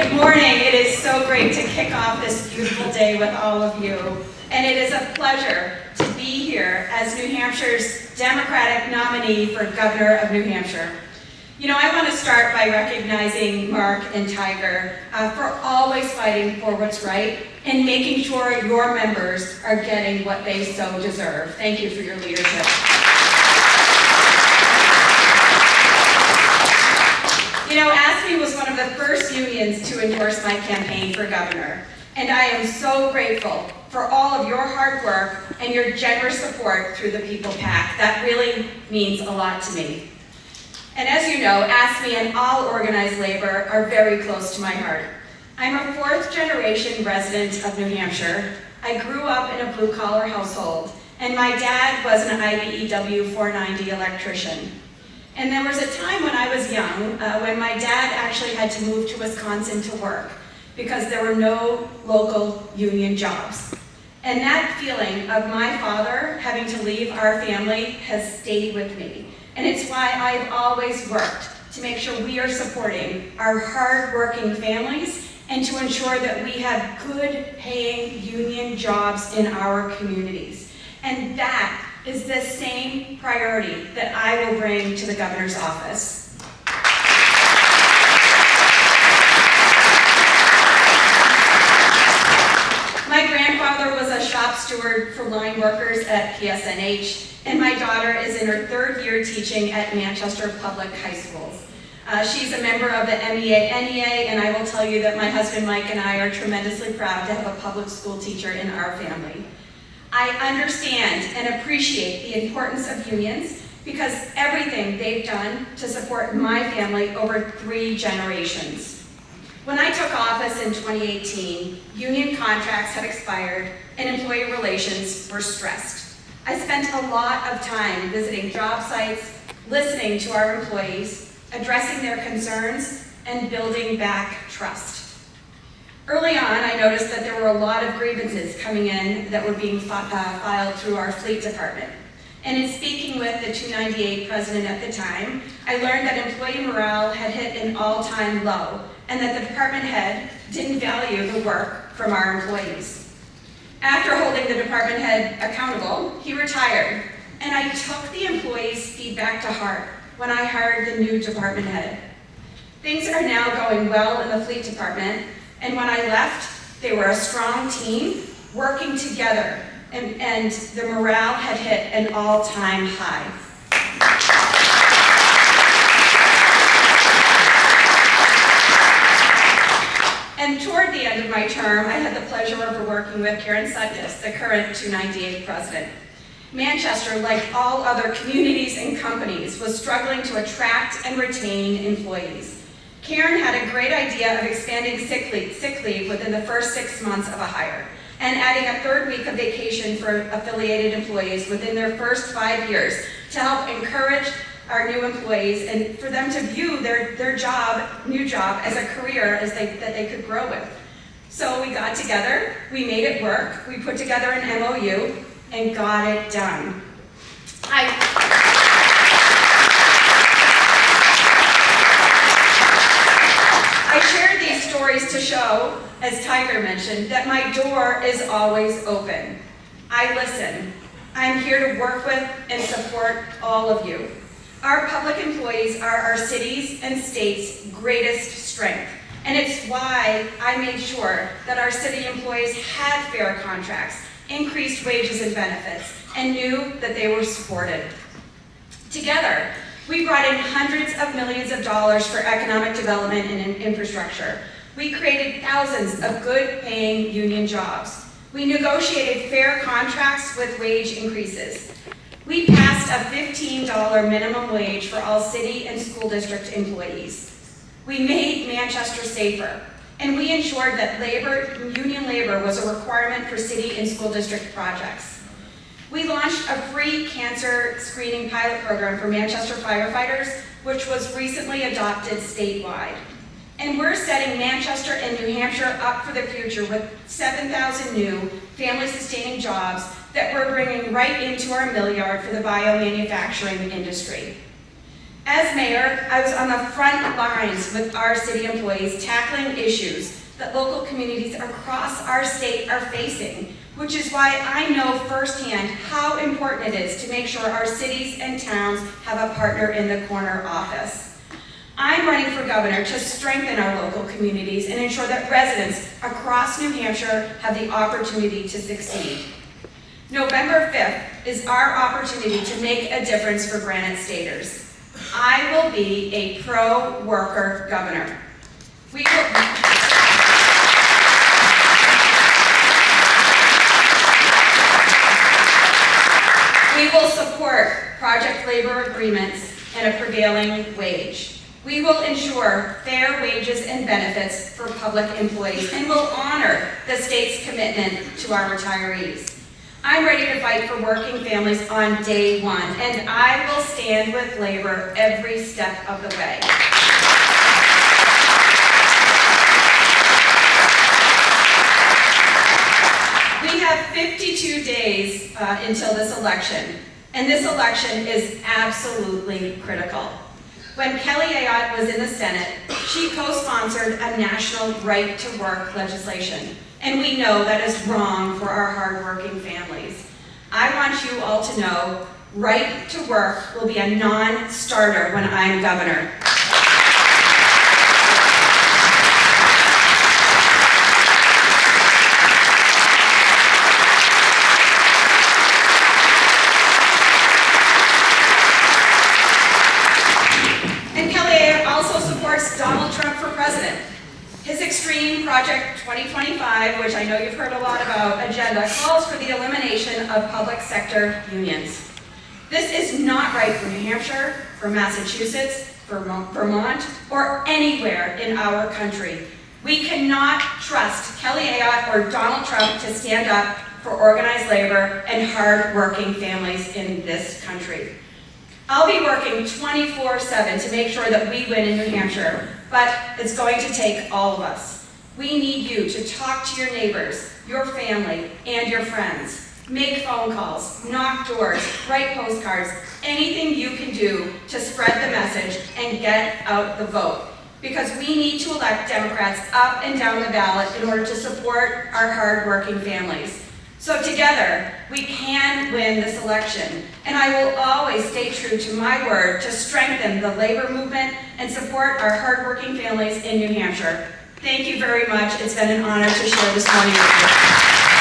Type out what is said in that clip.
Good morning. It is so great to kick off this beautiful day with all of you. And it is a pleasure to be here as New Hampshire's Democratic nominee for Governor of New Hampshire. You know, I want to start by recognizing Mark and Tiger for always fighting for what's right and making sure your members are getting what they so deserve. Thank you for your leadership. You know, AFSCME was one of the first unions to endorse my campaign for governor, and I am so grateful for all of your hard work and your generous support through the People PAC. That really means a lot to me. And as you know, AFSCME and all organized labor are very close to my heart. I'm a fourth-generation resident of New Hampshire. I grew up in a blue-collar household, and my dad was an IBEW 490 electrician. And there was a time when I was young when my dad actually had to move to Wisconsin to work because there were no local union jobs. And that feeling of my father having to leave our family has stayed with me. And it's why I've always worked to make sure we are supporting our hard-working families and to ensure that we have good-paying union jobs in our communities. And that is the same priority that I will bring to the governor's office. My grandfather was a shop steward for line workers at PSNH, and my daughter is in her third year teaching at Manchester Public High Schools. She's a member of the MEA-NEA, and I will tell you that my husband Mike and I are tremendously proud to have a public school teacher in our family. I understand and appreciate the importance of unions because everything they've done to support my family over 3 generations. When I took office in 2018, union contracts had expired and employee relations were stressed. I spent a lot of time visiting job sites, listening to our employees, addressing their concerns, and building back trust. Early on, I noticed that there were a lot of grievances coming in that were being filed through our fleet department. And in speaking with the 298 president at the time, I learned that employee morale had hit an all-time low and that the department head didn't value the work from our employees. After holding the department head accountable, he retired, and I took the employees' feedback to heart when I hired the new department head. Things are now going well in the fleet department, and when I left, they were a strong team working together, and the morale had hit an all-time high. And toward the end of my term, I had the pleasure of working with Karen Suttis, the current 298 president. Manchester, like all other communities and companies, was struggling to attract and retain employees. Karen had a great idea of expanding sick leave within the first 6 months of a hire and adding a 3rd week of vacation for affiliated employees within their first 5 years to help encourage our new employees and for them to view their new job as a career that they could grow with. So we got together, we made it work, we put together an MOU and got it done. I shared these stories to show, as Tiger mentioned, that my door is always open. I listen. I'm here to work with and support all of you. Our public employees are our city's and state's greatest strength, and it's why I made sure that our city employees had fair contracts, increased wages and benefits, and knew that they were supported. Together, we brought in hundreds of millions of dollars for economic development and infrastructure. We created thousands of good-paying union jobs. We negotiated fair contracts with wage increases. We passed a $15 minimum wage for all city and school district employees. We made Manchester safer, and we ensured that union labor was a requirement for city and school district projects. We launched a free cancer screening pilot program for Manchester firefighters, which was recently adopted statewide. And we're setting Manchester and New Hampshire up for the future with 7,000 new family-sustaining jobs that we're bringing right into our mill yard for the biomanufacturing industry. As mayor, I was on the front lines with our city employees tackling issues that local communities across our state are facing, which is why I know firsthand how important it is to make sure our cities and towns have a partner in the corner office. I'm running for governor to strengthen our local communities and ensure that residents across New Hampshire have the opportunity to succeed. November 5th is our opportunity to make a difference for Granite Staters. I will be a pro-worker governor. We will support project labor agreements and a prevailing wage. We will ensure fair wages and benefits for public employees and will honor the state's commitment to our retirees. I'm ready to fight for working families on day one, and I will stand with labor every step of the way. We have 52 days until this election, and this election is absolutely critical. When Kelly Ayotte was in the Senate, she co-sponsored a national right-to-work legislation, and we know that is wrong for our hardworking families. I want you all to know, right to work will be a non-starter when I'm governor. Donald Trump for president. His Extreme Project 2025, which I know you've heard a lot about, agenda calls for the elimination of public sector unions. This is not right for New Hampshire, for Massachusetts, for Vermont, or anywhere in our country. We cannot trust Kelly Ayotte or Donald Trump to stand up for organized labor and hard-working families in this country. I'll be working 24/7 to make sure that we win in New Hampshire, but it's going to take all of us. We need you to talk to your neighbors, your family, and your friends. Make phone calls, knock doors, write postcards, anything you can do to spread the message and get out the vote. Because we need to elect Democrats up and down the ballot in order to support our hard-working families. So together, we can win this election, and I will always stay true to my word to strengthen the labor movement and support our hardworking families in New Hampshire. Thank you very much. It's been an honor to share this morning with you.